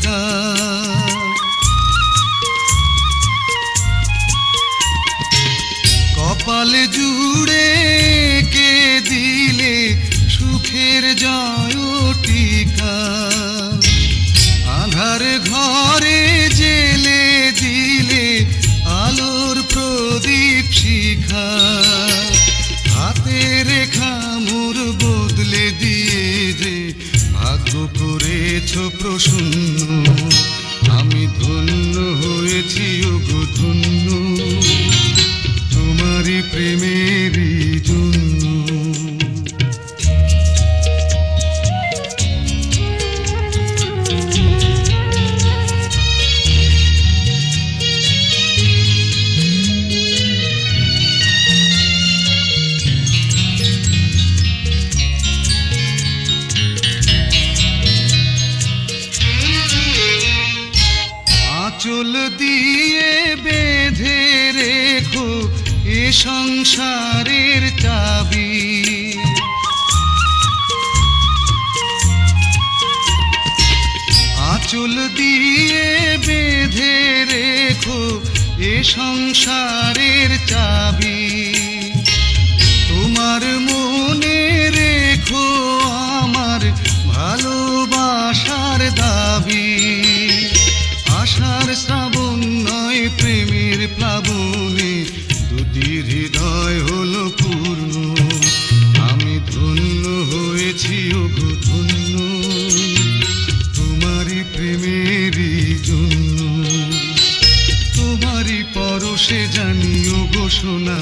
শিকার। কপালে জুড়ে কে দিলে সুখের জয় টিকা, আধার ঘরে জেলে দিলে আলোর প্রদীপ শিখা। হাতে রেখা মোর বদলে দিয়ে যে ভাগ্য করেছ প্রসন্ন, আমি ধন্য হয়েছি ওগো ধন্য তোমারই প্রেমেরই জন্য। আঁচল দিয়ে বেঁধে রেখো এ সংসারের চাবি, আঁচল দিয়ে বেঁধে রেখো এ সংসারের চাবি। তোমার মনে রেখো আমার ভালোবাসার দাবি। আশার শ্রাবণ নয় প্রেমের প্লাবনে দুটি হৃদয় হলো পূর্ণ, আমি ধন্য হয়েছি ওগো ধন্য তোমারই প্রেমেরই জন্য। তোমারই পরশে জানি ওগো সোনা